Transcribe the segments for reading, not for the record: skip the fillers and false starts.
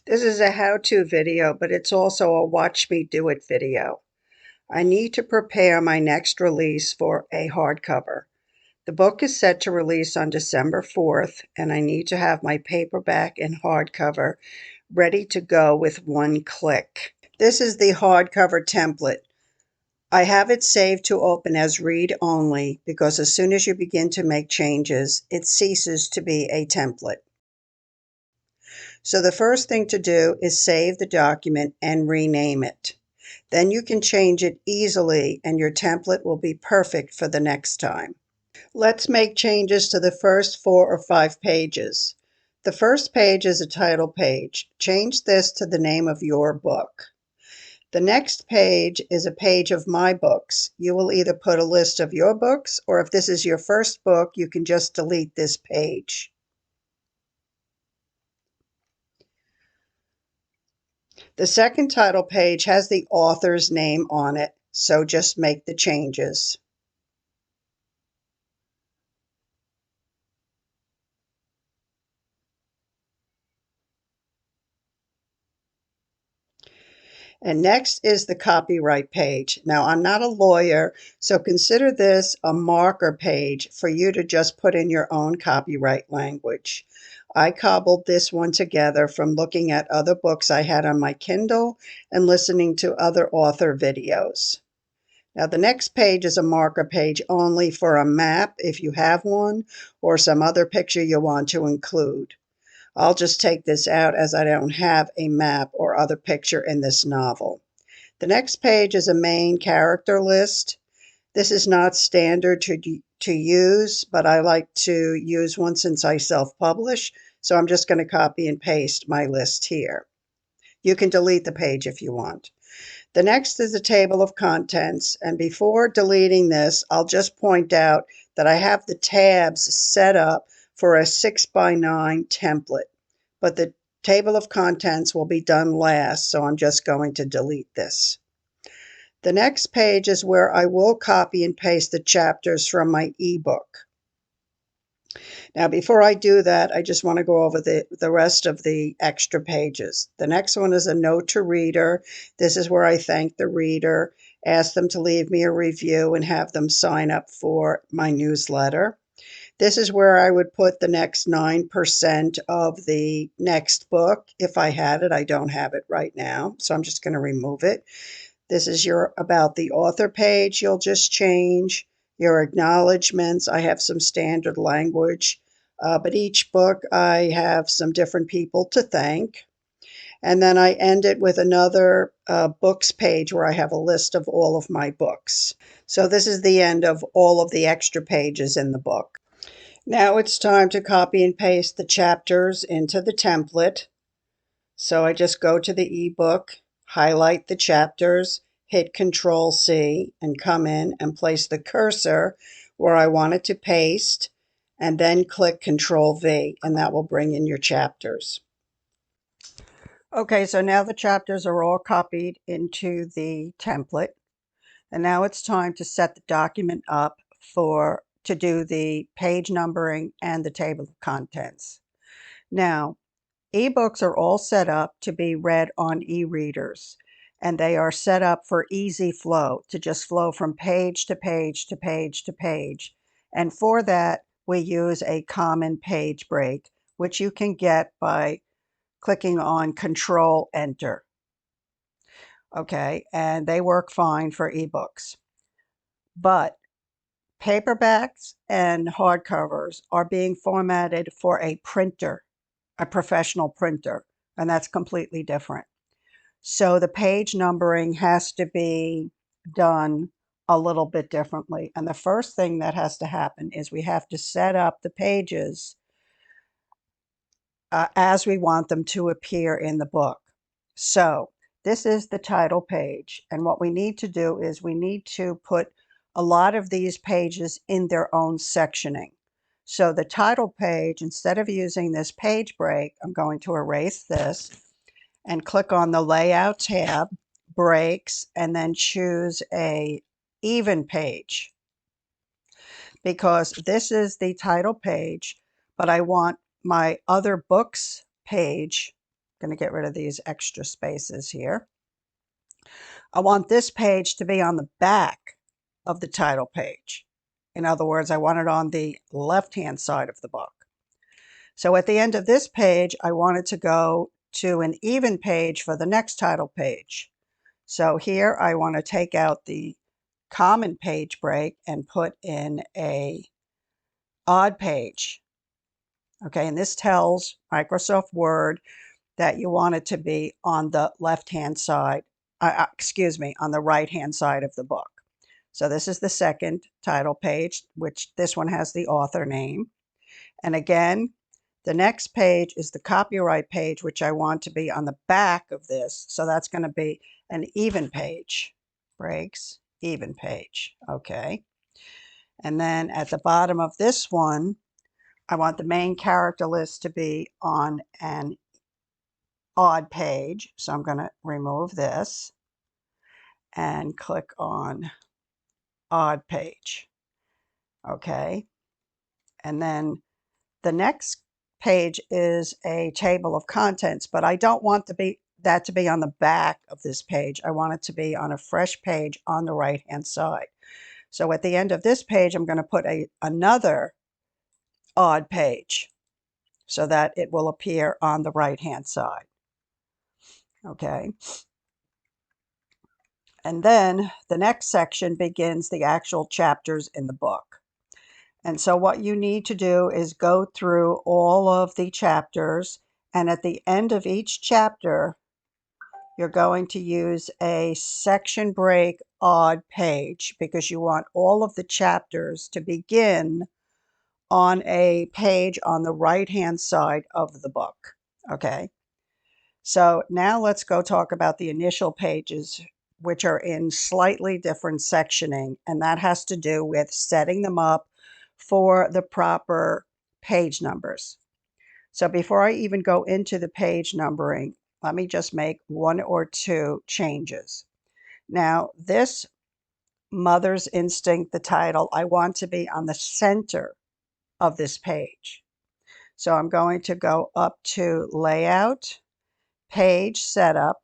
This is a how-to video, but it's also a watch me do it video. I need to prepare my next release for a hardcover. The book is set to release on December 4th, and I need to have my paperback and hardcover ready to go with one click. This is the hardcover template. I have it saved to open as read only because as soon as you begin to make changes, it ceases to be a template. So the first thing to do is save the document and rename it. Then you can change it easily and your template will be perfect for the next time. Let's make changes to the first 4 or 5 pages. The first page is a title page. Change this to the name of your book. The next page is a page of my books. You will either put a list of your books, or if this is your first book, you can just delete this page. The second title page has the author's name on it, so just make the changes. And next is the copyright page. Now, I'm not a lawyer, so consider this a marker page for you to just put in your own copyright language. I cobbled this one together from looking at other books I had on my Kindle and listening to other author videos. Now, the next page is a marker page only for a map if you have one, or some other picture you want to include. I'll just take this out as I don't have a map or other picture in this novel. The next page is a main character list. This is not standard to use, but I like to use one since I self-publish, so I'm just going to copy and paste my list here. You can delete the page if you want. The next is a table of contents, and before deleting this, I'll just point out that I have the tabs set up for a 6x9 template, but the table of contents will be done last, so I'm just going to delete this. The next page is where I will copy and paste the chapters from my ebook. Now, before I do that, I just want to go over the rest of the extra pages. The next one is a note to reader. This is where I thank the reader, ask them to leave me a review, and have them sign up for my newsletter. This is where I would put the next 9% of the next book. If I had it, I don't have it right now, so I'm just going to remove it. This is your about the author page. You'll just change your acknowledgments. I have some standard language, but each book I have some different people to thank. And then I end it with another books page where I have a list of all of my books. So this is the end of all of the extra pages in the book. Now it's time to copy and paste the chapters into the template. So I just go to the ebook, highlight the chapters, hit Control C, and come in and place the cursor where I want it to paste, and then click Control V, and that will bring in your chapters. Okay, so now the chapters are all copied into the template, and now it's time to set the document up to do the page numbering and the table of contents. Now, ebooks are all set up to be read on e-readers, and they are set up for easy flow, to just flow from page to page to page to page. And for that, we use a common page break, which you can get by clicking on Control Enter. Okay, and they work fine for ebooks. But paperbacks and hardcovers are being formatted for a printer, a professional printer, and that's completely different. So the page numbering has to be done a little bit differently. And the first thing that has to happen is we have to set up the pages as we want them to appear in the book. So this is the title page. And what we need to do is we need to put a lot of these pages in their own sectioning. So the title page, instead of using this page break, I'm going to erase this and click on the Layout tab, Breaks, and then choose a even page, because this is the title page, but I want my other books page going to get rid of these extra spaces here. I want this page to be on the back of the title page. In other words, I want it on the left-hand side of the book. So at the end of this page, I want it to go to an even page for the next title page. So here I want to take out the common page break and put in a odd page. Okay, and this tells Microsoft Word that you want it to be on the left-hand side, on the right-hand side of the book. So this is the second title page, which this one has the author name. And again, the next page is the copyright page, which I want to be on the back of this. So that's going to be an even page. Breaks, even page. Okay. And then at the bottom of this one, I want the main character list to be on an odd page. So I'm going to remove this and click on odd page. Okay. And then the next page is a table of contents, but I don't want that to be on the back of this page. I want it to be on a fresh page on the right-hand side. So at the end of this page, I'm going to put another odd page so that it will appear on the right-hand side. Okay. And then the next section begins the actual chapters in the book. And so what you need to do is go through all of the chapters, and at the end of each chapter, you're going to use a section break odd page because you want all of the chapters to begin on a page on the right-hand side of the book. Okay. So now let's go talk about the initial pages, which are in slightly different sectioning, and that has to do with setting them up for the proper page numbers. So before I even go into the page numbering, let me just make one or two changes. Now, this Mother's Instinct, the title, I want to be on the center of this page. So I'm going to go up to Layout, Page Setup,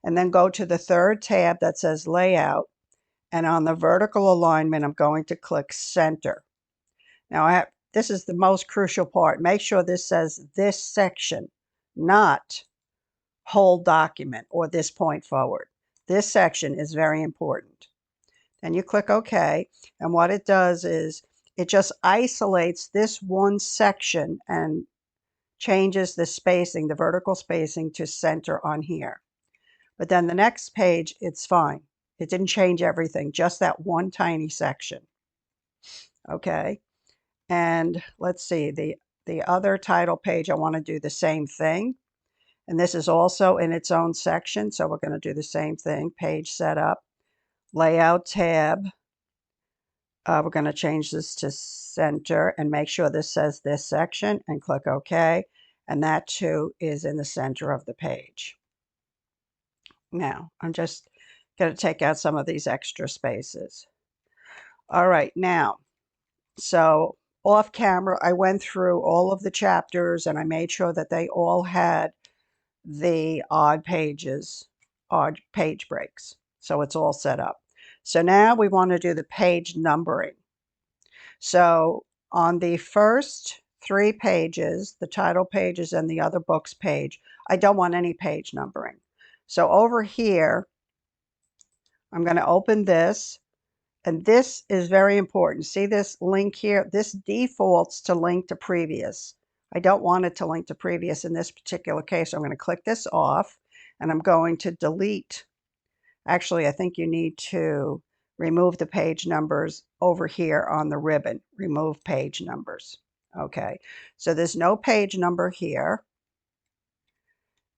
and then go to the third tab that says Layout, and on the vertical alignment, I'm going to click Center. Now, this is the most crucial part. Make sure this says this section, not whole document or this point forward. This section is very important. Then you click OK, and what it does is it just isolates this one section and changes the spacing, the vertical spacing, to center on here. But then the next page, it's fine. It didn't change everything, just that one tiny section. Okay. And let's see, the other title page, I want to do the same thing. And this is also in its own section. So we're going to do the same thing. Page Setup, Layout tab. We're going to change this to center and make sure this says this section and click OK. And that too is in the center of the page. Now, I'm just going to take out some of these extra spaces. All right, now, so off camera, I went through all of the chapters and I made sure that they all had the odd pages, odd page breaks. So it's all set up. So now we want to do the page numbering. So on the first 3 pages, the title pages and the other books page, I don't want any page numbering. So over here, I'm going to open this, and this is very important. See this link here? This defaults to link to previous. I don't want it to link to previous in this particular case. So I'm going to click this off, and I'm going to delete. Actually, I think you need to remove the page numbers over here on the ribbon. Remove page numbers. Okay, so there's no page number here,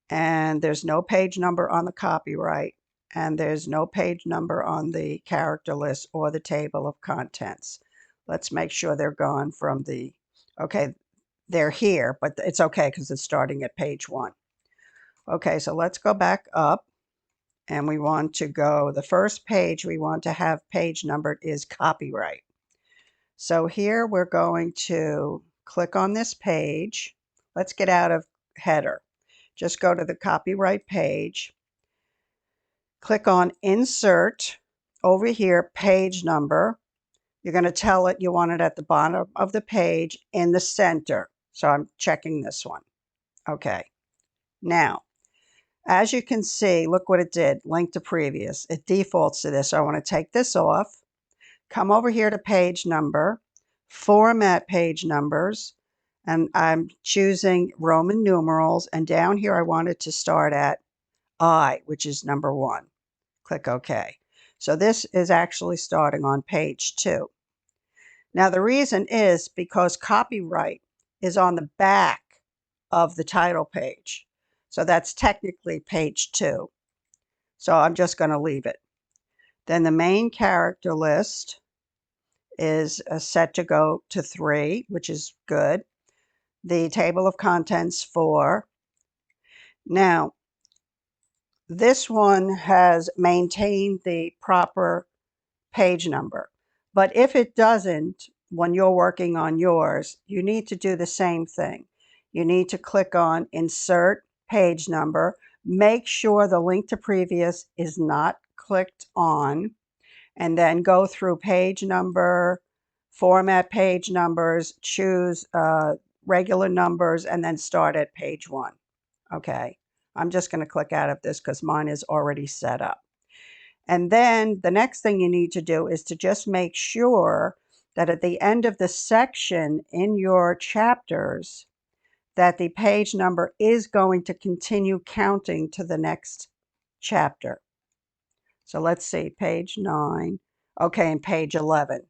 and there's no page number on the copyright, and there's no page number on the character list or the table of contents. Let's make sure they're gone from the, okay, they're here, but it's okay because it's starting at page 1. Okay, so let's go back up, and we want to go, the first page we want to have page numbered is copyright. So here we're going to click on this page. Let's get out of header. just go to the copyright page, click on Insert, over here, page number. You're going to tell it you want it at the bottom of the page in the center. So I'm checking this one. Okay. Now, as you can see, look what it did. Link to previous. It defaults to this. So I want to take this off. Come over here to page number, format page numbers, and I'm choosing Roman numerals. And down here, I want it to start at I, which is number 1. Click OK. So this is actually starting on page 2. Now, the reason is because copyright is on the back of the title page. So that's technically page 2. So I'm just going to leave it. Then the main character list is set to go to 3, which is good. The table of contents 4. Now, this one has maintained the proper page number. But if it doesn't, when you're working on yours, you need to do the same thing. You need to click on Insert Page Number. Make sure the link to previous is not clicked on, and then go through page number, format page numbers, choose regular numbers, and then start at page 1. Okay, I'm just going to click out of this because mine is already set up. And then the next thing you need to do is to just make sure that at the end of the section in your chapters, that the page number is going to continue counting to the next chapter. So let's see, page 9. Okay, and page 11.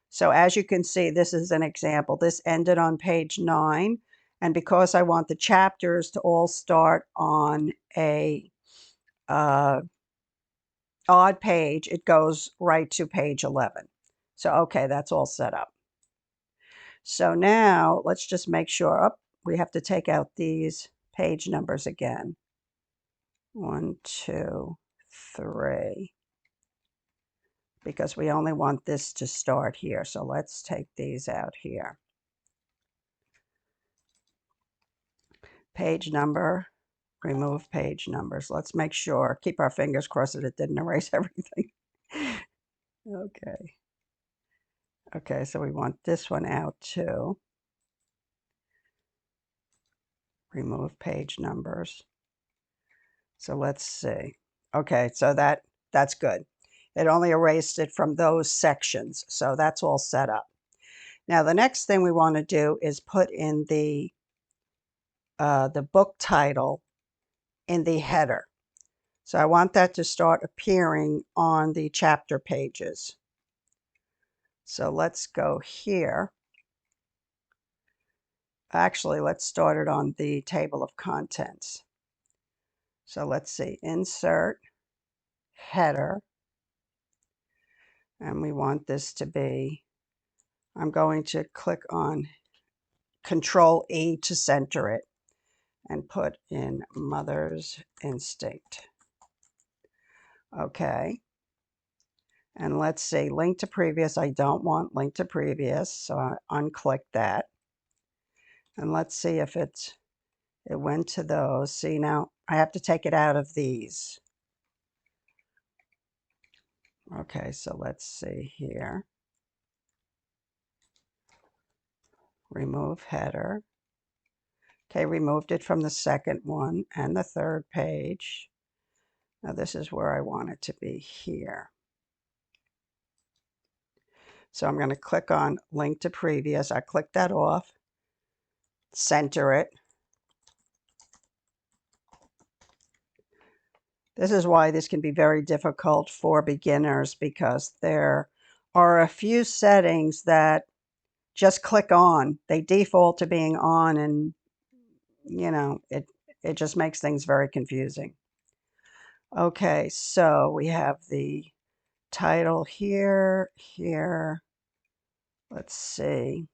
So as you can see, this is an example. This ended on page 9. And because I want the chapters to all start on a odd page, it goes right to page 11. So, okay, that's all set up. So now let's just make sure, we have to take out these page numbers again. 1, 2, 3. Because we only want this to start here. So let's take these out here. Page number, remove page numbers. Let's make sure, keep our fingers crossed that it didn't erase everything. Okay. Okay, so we want this one out too. Remove page numbers. So let's see. Okay, so that's good. It only erased it from those sections. So that's all set up. Now the next thing we want to do is put in the book title in the header. So I want that to start appearing on the chapter pages. So let's go here. Actually, let's start it on the table of contents. So let's see, Insert, Header, and we want this to be, I'm going to click on Control E to center it and put in Mother's Instinct. Okay. And let's see, link to previous. I don't want link to previous, so I unclick that. And let's see if it went to those. See, now I have to take it out of these. Okay, so let's see here. Remove header. Okay, removed it from the second one and the third page. Now this is where I want it to be here. So I'm going to click on link to previous. I click that off, center it. This is why this can be very difficult for beginners, because there are a few settings that just click on. They default to being on, and you know, it just makes things very confusing. Okay, so we have the title here. Let's see.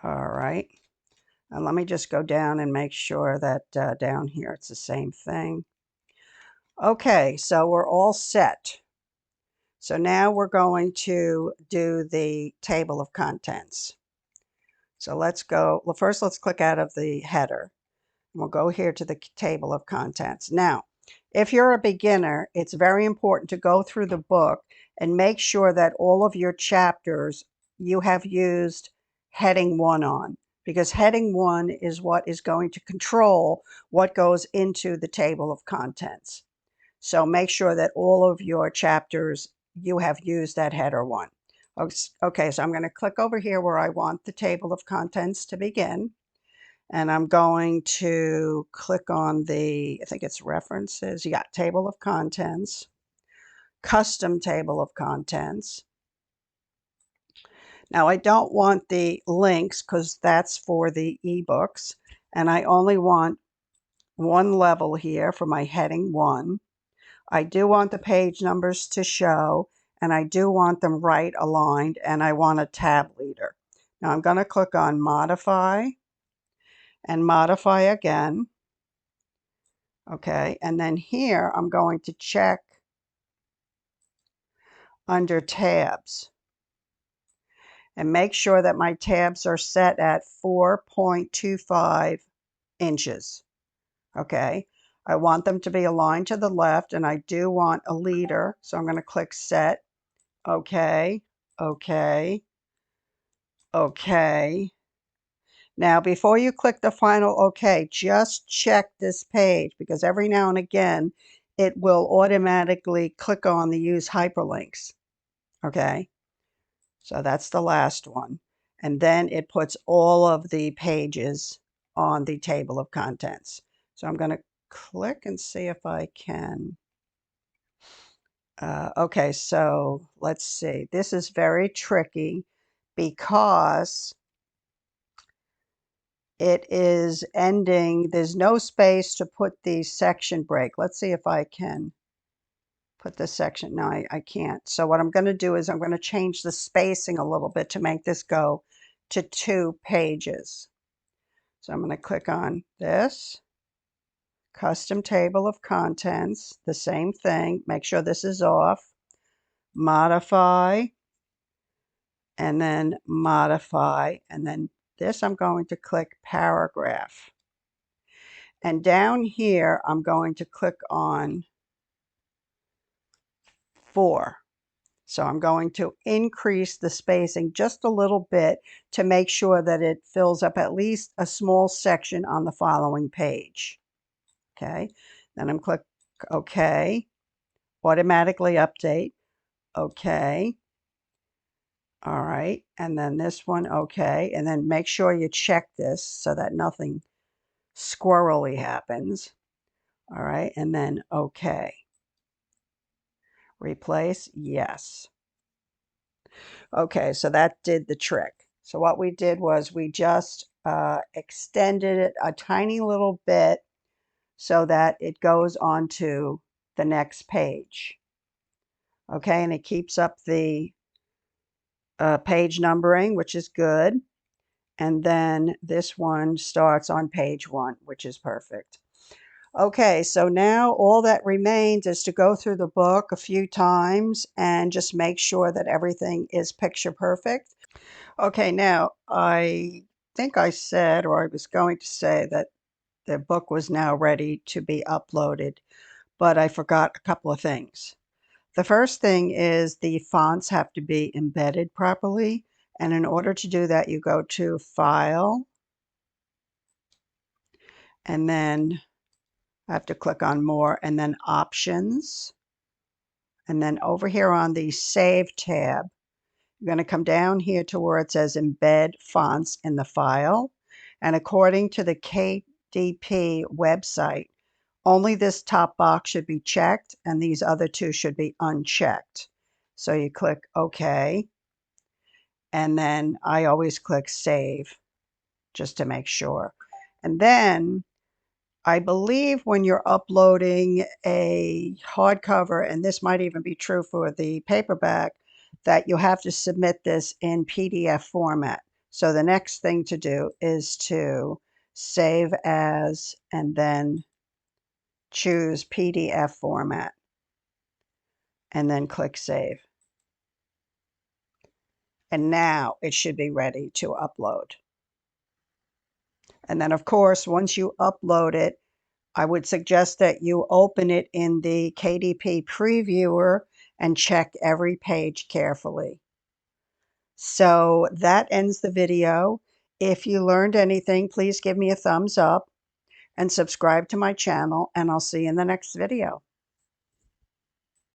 All right. And let me just go down and make sure that down here it's the same thing. Okay, so we're all set. So now we're going to do the table of contents. So let's go, well, first let's click out of the header. We'll go here to the table of contents. Now, if you're a beginner, it's very important to go through the book and make sure that all of your chapters you have used heading 1 on, because heading 1 is what is going to control what goes into the table of contents. So make sure that all of your chapters you have used that header 1. Okay, so I'm going to click over here where I want the table of contents to begin. And I'm going to click on the, I think it's references. Yeah, table of contents, custom table of contents. Now I don't want the links because that's for the ebooks. And I only want one level here for my heading 1. I do want the page numbers to show, and I do want them right aligned, and I want a tab leader. Now I'm going to click on modify and modify again. Okay, and then here I'm going to check under tabs and make sure that my tabs are set at 4.25 inches. Okay, I want them to be aligned to the left, and I do want a leader, so I'm going to click set. Okay, okay, okay. Now, before you click the final OK, just check this page, because every now and again it will automatically click on the use hyperlinks. Okay, so that's the last one. And then it puts all of the pages on the table of contents. So I'm going to click and see if I can. Okay, so let's see. This is very tricky because it is ending. There's no space to put the section break. Let's see if I can put this section. No, I can't. So what I'm going to do is I'm going to change the spacing a little bit to make this go to 2 pages. So I'm going to click on this, custom table of contents, the same thing. Make sure this is off, modify, and then modify. And then this I'm going to click paragraph. And down here, I'm going to click on 4. So I'm going to increase the spacing just a little bit to make sure that it fills up at least a small section on the following page. Okay, then I'm click OK, automatically update. OK. All right, and then this one, OK, and then make sure you check this so that nothing squirrely happens. All right, and then OK. Replace, yes. Okay, so that did the trick. So what we did was we just extended it a tiny little bit so that it goes on to the next page. Okay, and it keeps up the page numbering, which is good. And then this one starts on page 1, which is perfect. Okay, so now all that remains is to go through the book a few times and just make sure that everything is picture perfect. Okay, now I think I said, or I was going to say, that the book was now ready to be uploaded, but I forgot a couple of things. The first thing is the fonts have to be embedded properly, and in order to do that, you go to File, and then I have to click on More, and then Options, and then over here on the Save tab, you're going to come down here to where it says Embed Fonts in the file. And according to the KDP website, only this top box should be checked and these other 2 should be unchecked. So you click OK. And then I always click Save just to make sure. And then I believe when you're uploading a hardcover, and this might even be true for the paperback, that you have to submit this in PDF format. So the next thing to do is to save as and then choose PDF format and then click Save. And now it should be ready to upload. And then, of course, once you upload it, I would suggest that you open it in the KDP previewer and check every page carefully. So that ends the video. If you learned anything, please give me a thumbs up and subscribe to my channel, and I'll see you in the next video.